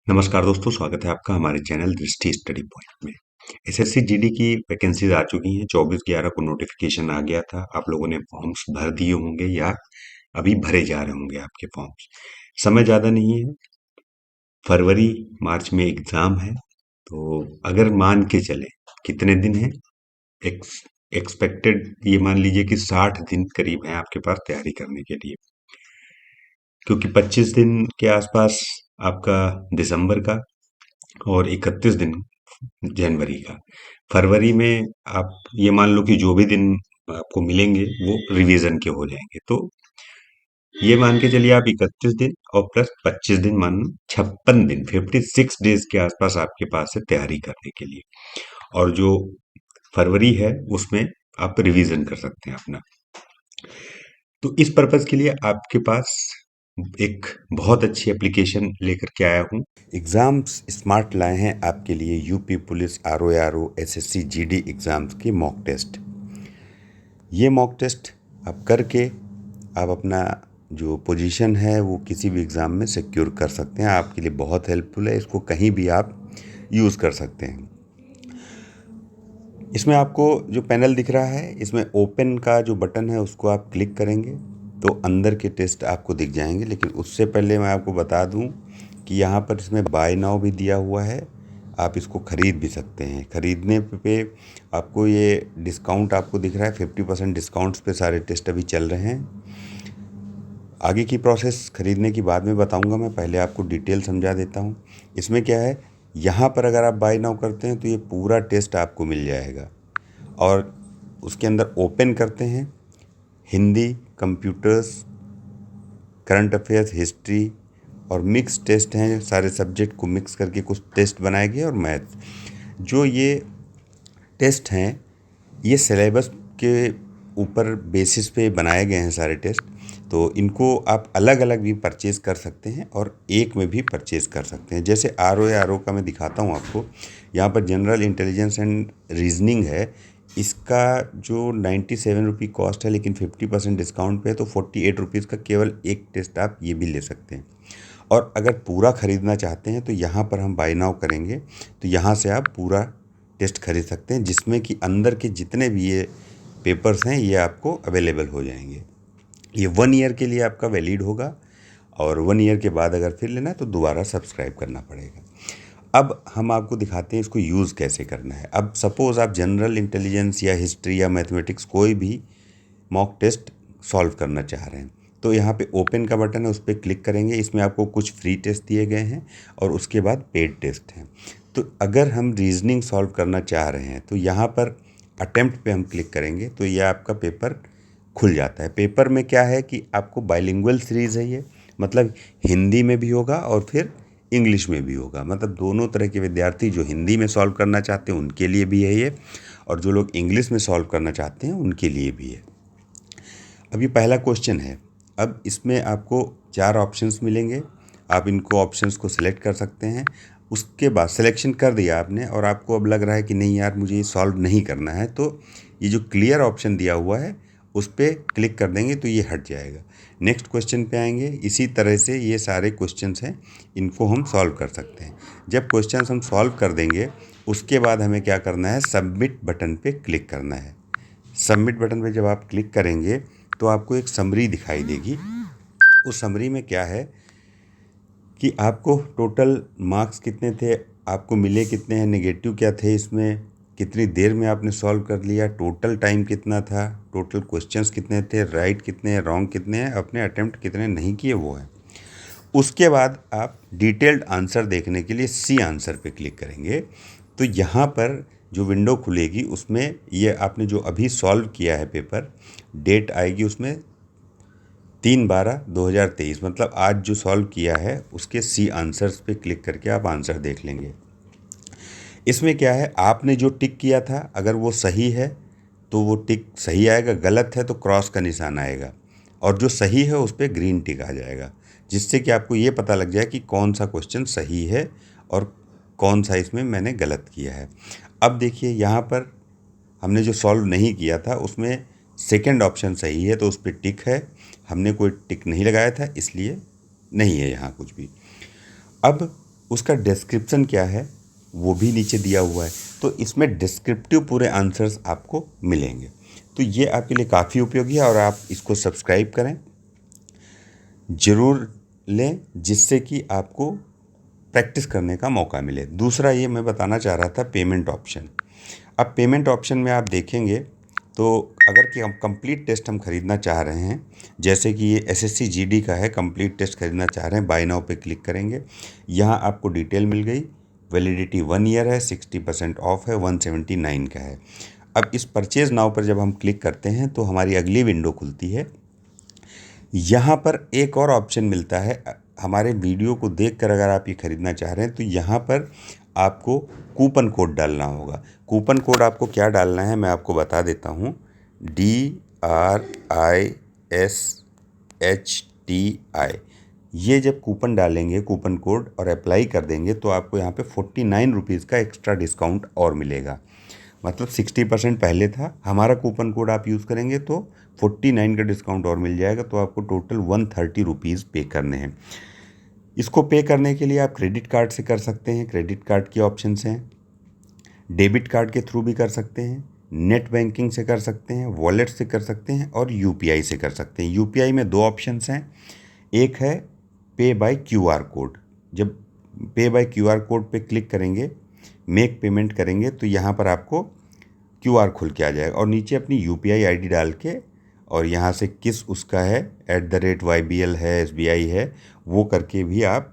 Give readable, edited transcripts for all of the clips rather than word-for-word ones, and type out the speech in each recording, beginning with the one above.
नमस्कार दोस्तों, स्वागत है आपका हमारे चैनल दृष्टि स्टडी पॉइंट में। एसएससी जीडी की वैकेंसीज आ चुकी हैं। 24/11 को नोटिफिकेशन आ गया था। आप लोगों ने फॉर्म्स भर दिए होंगे या अभी भरे जा रहे होंगे आपके फॉर्म्स। समय ज़्यादा नहीं है, फरवरी मार्च में एग्ज़ाम है। तो अगर मान के चले कितने दिन हैं, एक्सपेक्टेड ये मान लीजिए कि 60 दिन करीब हैं आपके पास तैयारी करने के लिए, क्योंकि 25 दिन के आसपास आपका दिसंबर का और 31 दिन जनवरी का। फरवरी में आप ये मान लो कि जो भी दिन आपको मिलेंगे वो रिवीजन के हो जाएंगे। तो ये मान के चलिए आप 31 दिन और प्लस 25 दिन, मान 56 दिन, 56 डेज के आसपास आपके पास है तैयारी करने के लिए। और जो फरवरी है उसमें आप रिवीजन कर सकते हैं अपना। तो इस पर्पज के लिए आपके पास एक बहुत अच्छी एप्लीकेशन लेकर के आया हूँ। एग्ज़ाम्स स्मार्ट लाए हैं आपके लिए UP police, RO SSC GD exams के मॉक टेस्ट। ये मॉक टेस्ट आप करके आप अपना जो पोजीशन है वो किसी भी एग्ज़ाम में सिक्योर कर सकते हैं। आपके लिए बहुत हेल्पफुल है, इसको कहीं भी आप यूज़ कर सकते हैं। इसमें आपको जो पैनल दिख रहा है, इसमें ओपन का जो बटन है उसको आप क्लिक करेंगे तो अंदर के टेस्ट आपको दिख जाएंगे। लेकिन उससे पहले मैं आपको बता दूं कि यहाँ पर इसमें बाय नाउ भी दिया हुआ है, आप इसको ख़रीद भी सकते हैं। ख़रीदने पे आपको ये डिस्काउंट आपको दिख रहा है, 50% डिस्काउंट्स पे सारे टेस्ट अभी चल रहे हैं। आगे की प्रोसेस ख़रीदने की बाद में बताऊंगा, मैं पहले आपको डिटेल समझा देता हूँ। इसमें क्या है, यहाँ पर अगर आप बाय नाउ करते हैं तो ये पूरा टेस्ट आपको मिल जाएगा। और उसके अंदर ओपन करते हैं, Hindi, computers, current affairs, history और मिक्स टेस्ट हैं। सारे सब्जेक्ट को मिक्स करके कुछ टेस्ट बनाए गए और मैथ। जो ये टेस्ट हैं ये सिलेबस के ऊपर बेसिस पे बनाए गए हैं सारे टेस्ट। तो इनको आप अलग अलग भी परचेज़ कर सकते हैं और एक में भी परचेज़ कर सकते हैं। जैसे आर ओ का मैं दिखाता हूँ आपको। यहाँ पर जनरल इंटेलिजेंस एंड रीजनिंग है। इसका जो 97 रुपये कॉस्ट है, लेकिन 50% डिस्काउंट पे है, तो 48 रुपीज़ का केवल एक टेस्ट आप ये भी ले सकते हैं। और अगर पूरा ख़रीदना चाहते हैं तो यहाँ पर हम बाय नाउ करेंगे तो यहाँ से आप पूरा टेस्ट खरीद सकते हैं, जिसमें कि अंदर के जितने भी ये पेपर्स हैं ये आपको अवेलेबल हो जाएंगे। ये 1 ईयर के लिए आपका वैलिड होगा और 1 ईयर के बाद अगर फिर लेना है तो दोबारा सब्सक्राइब करना पड़ेगा। अब हम आपको दिखाते हैं इसको यूज़ कैसे करना है। अब सपोज़ आप जनरल इंटेलिजेंस या हिस्ट्री या मैथमेटिक्स कोई भी मॉक टेस्ट सॉल्व करना चाह रहे हैं तो यहाँ पे ओपन का बटन है, उस पर क्लिक करेंगे। इसमें आपको कुछ फ्री टेस्ट दिए गए हैं और उसके बाद पेड टेस्ट हैं। तो अगर हम रीजनिंग सॉल्व करना चाह रहे हैं तो यहाँ पर अटेम्प्ट पे हम क्लिक करेंगे तो यह आपका पेपर खुल जाता है। पेपर में क्या है कि आपको बाइलिंगुअल सीरीज़ है ये, मतलब हिंदी में भी होगा और फिर इंग्लिश में भी होगा। मतलब दोनों तरह के विद्यार्थी जो हिंदी में सॉल्व करना चाहते हैं उनके लिए भी है ये, और जो लोग इंग्लिश में सॉल्व करना चाहते हैं उनके लिए भी है। अब ये पहला क्वेश्चन है। अब इसमें आपको 4 ऑप्शंस मिलेंगे। आप इनको ऑप्शंस को सिलेक्ट कर सकते हैं। उसके बाद सिलेक्शन कर दिया आपने और आपको अब लग रहा है कि नहीं यार मुझे ये सॉल्व नहीं करना है, तो ये जो क्लियर ऑप्शन दिया हुआ है उस पर क्लिक कर देंगे तो ये हट जाएगा। नेक्स्ट क्वेश्चन पे आएंगे। इसी तरह से ये सारे क्वेश्चंस हैं, इनको हम सॉल्व कर सकते हैं। जब क्वेश्चंस हम सॉल्व कर देंगे उसके बाद हमें क्या करना है, सबमिट बटन पे क्लिक करना है। सबमिट बटन पे जब आप क्लिक करेंगे तो आपको एक समरी दिखाई देगी। उस समरी में क्या है कि आपको टोटल मार्क्स कितने थे, आपको मिले कितने हैं, नेगेटिव क्या थे, इसमें कितनी देर में आपने सॉल्व कर लिया, टोटल टाइम कितना था, टोटल क्वेश्चंस कितने थे, राइट कितने हैं, रॉन्ग कितने हैं, अपने अटेम्प्ट कितने नहीं किए वो है। उसके बाद आप डिटेल्ड आंसर देखने के लिए सी आंसर पे क्लिक करेंगे तो यहाँ पर जो विंडो खुलेगी उसमें ये आपने जो अभी सॉल्व किया है पेपर, डेट आएगी उसमें 3/12/2023, मतलब आज जो सॉल्व किया है उसके सी आंसर्स पे क्लिक करके आप आंसर देख लेंगे। इसमें क्या है, आपने जो टिक किया था अगर वो सही है तो वो टिक सही आएगा, गलत है तो क्रॉस का निशान आएगा, और जो सही है उस पर ग्रीन टिक आ जाएगा, जिससे कि आपको ये पता लग जाए कि कौन सा क्वेश्चन सही है और कौन सा इसमें मैंने गलत किया है। अब देखिए यहाँ पर हमने जो सॉल्व नहीं किया था उसमें सेकंड ऑप्शन सही है तो उस पर टिक है, हमने कोई टिक नहीं लगाया था इसलिए नहीं है यहाँ कुछ भी। अब उसका डिस्क्रिप्शन क्या है वो भी नीचे दिया हुआ है। तो इसमें डिस्क्रिप्टिव पूरे आंसर्स आपको मिलेंगे। तो ये आपके लिए काफ़ी उपयोगी है और आप इसको सब्सक्राइब करें, ज़रूर लें, जिससे कि आपको प्रैक्टिस करने का मौका मिले। दूसरा ये मैं बताना चाह रहा था पेमेंट ऑप्शन। अब पेमेंट ऑप्शन में आप देखेंगे तो अगर कि हम कंप्लीट टेस्ट हम खरीदना चाह रहे हैं, जैसे कि ये एसएससी जीडी का है, कंप्लीट टेस्ट खरीदना चाह रहे हैं, बाय नाउ पे क्लिक करेंगे। यहाँ आपको डिटेल मिल गई, वैलिडिटी 1 ईयर है, 60% ऑफ है, 179 का है। अब इस परचेज नाउ पर जब हम क्लिक करते हैं तो हमारी अगली विंडो खुलती है। यहाँ पर एक और ऑप्शन मिलता है, हमारे वीडियो को देखकर अगर आप ये खरीदना चाह रहे हैं तो यहाँ पर आपको कूपन कोड डालना होगा। कूपन कोड आपको क्या डालना है मैं आपको बता देता हूँ। DRISHTI, ये जब कूपन डालेंगे, कूपन कोड और अप्लाई कर देंगे तो आपको यहाँ पे 49 रुपीज़ का एक्स्ट्रा डिस्काउंट और मिलेगा। मतलब 60% पहले था, हमारा कूपन कोड आप यूज़ करेंगे तो 49 का डिस्काउंट और मिल जाएगा। तो आपको टोटल 130 रुपीज़ पे करने हैं। इसको पे करने के लिए आप क्रेडिट कार्ड से कर सकते हैं, क्रेडिट कार्ड के ऑप्शंस हैं। डेबिट कार्ड के थ्रू भी कर सकते हैं, नेट बैंकिंग से कर सकते हैं, वॉलेट से कर सकते हैं और यूपीआई से कर सकते हैं। यूपीआई में दो ऑप्शंस हैं, एक है पे बाय क्यूआर कोड। जब पे बाय क्यूआर कोड पे क्लिक करेंगे, मेक पेमेंट करेंगे तो यहाँ पर आपको क्यूआर खुल के आ जाएगा और नीचे अपनी यूपीआई आईडी डाल के और यहाँ से किस उसका है, @YBL है, SBI है, वो करके भी आप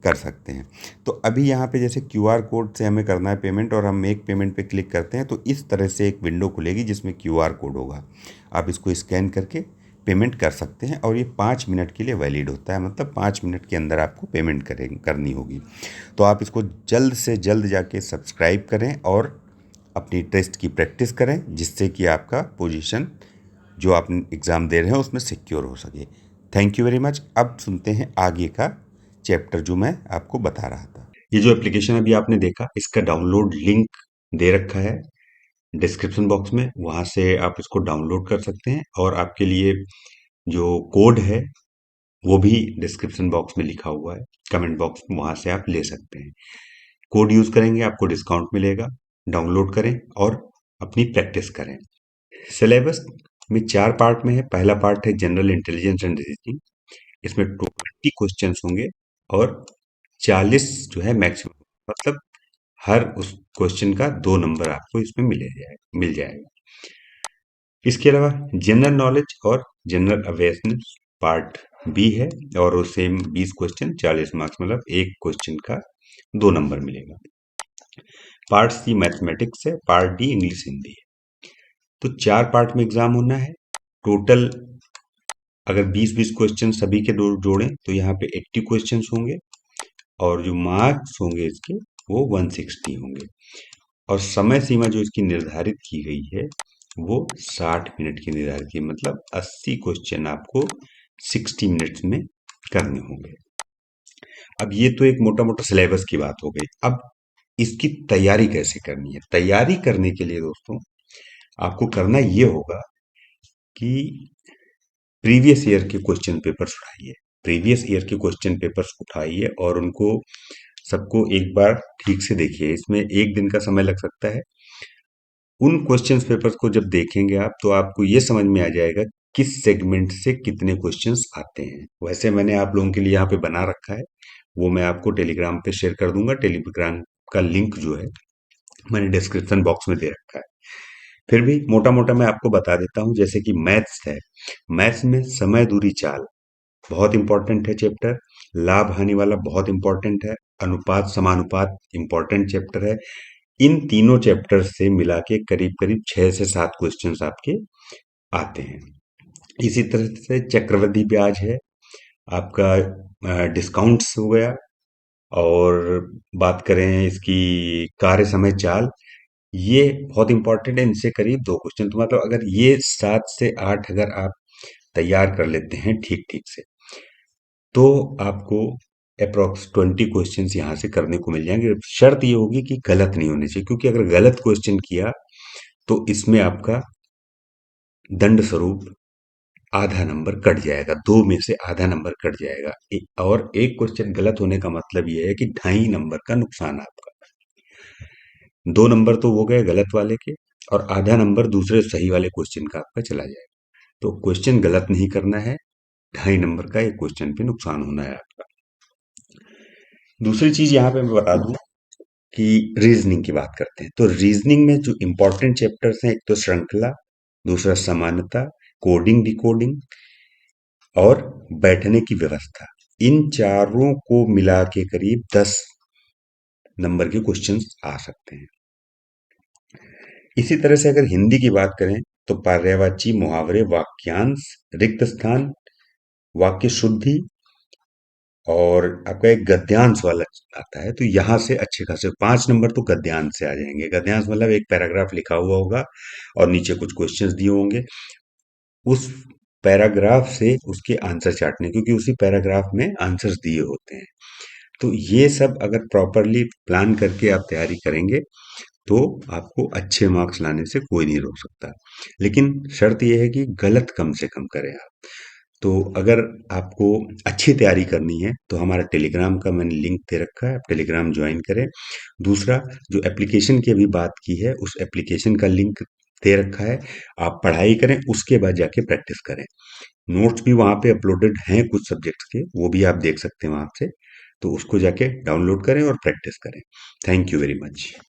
कर सकते हैं। तो अभी यहाँ पे जैसे क्यूआर कोड से हमें करना है पेमेंट और हम मेक पेमेंट पे क्लिक करते हैं तो इस तरह से एक विंडो खुलेगी जिसमें क्यूआर कोड होगा। आप इसको स्कैन करके पेमेंट कर सकते हैं और ये 5 मिनट के लिए वैलिड होता है, मतलब 5 मिनट के अंदर आपको पेमेंट करनी होगी। तो आप इसको जल्द से जल्द जाके सब्सक्राइब करें और अपनी टेस्ट की प्रैक्टिस करें, जिससे कि आपका पोजीशन जो आप एग्ज़ाम दे रहे हैं उसमें सिक्योर हो सके। Thank you very much. अब सुनते हैं आगे का चैप्टर जो मैं आपको बता रहा था। ये जो एप्लीकेशन अभी आपने देखा, इसका डाउनलोड लिंक दे रखा है डिस्क्रिप्शन बॉक्स में, वहाँ से आप इसको डाउनलोड कर सकते हैं और आपके लिए जो कोड है वो भी डिस्क्रिप्शन बॉक्स में लिखा हुआ है, कमेंट बॉक्स में, वहाँ से आप ले सकते हैं। कोड यूज़ करेंगे आपको डिस्काउंट मिलेगा। डाउनलोड करें और अपनी प्रैक्टिस करें। सिलेबस में 4 पार्ट में है। पहला पार्ट है जनरल इंटेलिजेंस एंड रीजनिंग। इसमें 20 क्वेश्चंस होंगे और 40 जो है मैक्सिमम, मतलब हर उस क्वेश्चन का 2 नंबर आपको इसमें मिल जाएगा। इसके अलावा जनरल नॉलेज और जनरल अवेयरनेस पार्ट बी है और वो सेम 20 क्वेश्चन 40 मार्क्स, मतलब एक क्वेश्चन का 2 नंबर मिलेगा। पार्ट सी मैथमेटिक्स है, पार्ट डी इंग्लिश हिंदी है। तो 4 पार्ट में एग्जाम होना है। टोटल अगर 20-20 क्वेश्चन सभी के जोड़ें तो यहाँ पे 80 क्वेश्चंस होंगे और जो मार्क्स होंगे इसके वो 160 होंगे और समय सीमा जो इसकी निर्धारित की गई है वो 60 मिनट की निर्धारित की, मतलब 80 क्वेश्चन आपको 60 मिनट्स में करने होंगे। अब ये तो एक मोटा मोटा सिलेबस की बात हो गई। अब इसकी तैयारी कैसे करनी है? तैयारी करने के लिए दोस्तों आपको करना ये होगा कि प्रीवियस ईयर के क्वेश्चन पेपर्स उठाइए, प्रीवियस ईयर के क्वेश्चन पेपर्स उठाइए और उनको सबको एक बार ठीक से देखिए। इसमें एक दिन का समय लग सकता है। उन क्वेश्चन पेपर्स को जब देखेंगे आप तो आपको ये समझ में आ जाएगा किस सेगमेंट से कितने क्वेश्चंस आते हैं। वैसे मैंने आप लोगों के लिए यहाँ पे बना रखा है, वो मैं आपको टेलीग्राम पे शेयर कर दूंगा। टेलीग्राम का लिंक जो है मैंने डिस्क्रिप्शन बॉक्स में दे रखा है। फिर भी मोटा मोटा मैं आपको बता देता हूँ। जैसे कि मैथ्स है, मैथ्स में समय दूरी चाल बहुत इंपॉर्टेंट है चैप्टर। लाभ हानि वाला बहुत इंपॉर्टेंट है। अनुपात समानुपात इंपॉर्टेंट चैप्टर है। इन तीनों चैप्टर से मिला के करीब करीब 6 से 7 क्वेश्चंस आपके आते हैं। इसी तरह से चक्रवृद्धि ब्याज है आपका, डिस्काउंट्स हो गया, और बात करें इसकी कार्य समय चाल, ये बहुत इंपॉर्टेंट है। इनसे करीब 2 क्वेश्चन, तो मतलब अगर ये 7 से 8 अगर आप तैयार कर लेते हैं ठीक ठीक से तो आपको अप्रोक्स 20 क्वेश्चंस यहाँ से करने को मिल जाएंगे। शर्त ये होगी कि गलत नहीं होने चाहिए, क्योंकि अगर गलत क्वेश्चन किया तो इसमें आपका दंड स्वरूप आधा नंबर कट जाएगा, 2 में से आधा नंबर कट जाएगा। और एक क्वेश्चन गलत होने का मतलब ये है कि 2.5 नंबर का नुकसान आपका। 2 नंबर तो वो गए गलत वाले के, और आधा नंबर दूसरे सही वाले क्वेश्चन का आपका चला जाएगा। तो क्वेश्चन गलत नहीं करना है, 2.5 नंबर का एक क्वेश्चन पे नुकसान होना है आपका। दूसरी चीज यहाँ पे मैं बता दूं कि रीजनिंग की बात करते हैं, तो रीजनिंग में जो इंपॉर्टेंट चैप्टर्स हैं, एक तो श्रृंखला, दूसरा समानता, कोडिंग डिकोडिंग और बैठने की व्यवस्था। इन चारों को मिला के करीब 10 नंबर के क्वेश्चंस आ सकते हैं। इसी तरह से अगर हिंदी की बात करें तो पर्यायवाची, मुहावरे, वाक्यांश, रिक्त स्थान, वाक्य शुद्धि और आपका एक गद्यांश वाला आता है, तो यहाँ से अच्छे खासे 5 नंबर तो गद्यांश से आ जाएंगे। गद्यांश मतलब एक पैराग्राफ लिखा हुआ होगा और नीचे कुछ क्वेश्चंस दिए होंगे, उस पैराग्राफ से उसके आंसर चाटने, क्योंकि उसी पैराग्राफ में आंसर्स दिए होते हैं। तो ये सब अगर प्रॉपरली प्लान करके आप तैयारी करेंगे तो आपको अच्छे मार्क्स लाने से कोई नहीं रोक सकता। लेकिन शर्त यह है कि गलत कम से कम करें आप। तो अगर आपको अच्छी तैयारी करनी है तो हमारा टेलीग्राम का मैंने लिंक दे रखा है, आप टेलीग्राम ज्वाइन करें। दूसरा, जो एप्लीकेशन की अभी बात की है, उस एप्लीकेशन का लिंक दे रखा है, आप पढ़ाई करें, उसके बाद जाके प्रैक्टिस करें। नोट्स भी वहाँ पे अपलोडेड हैं कुछ सब्जेक्ट्स के, वो भी आप देख सकते हैं वहाँ से। तो उसको जाके डाउनलोड करें और प्रैक्टिस करें। Thank you very much.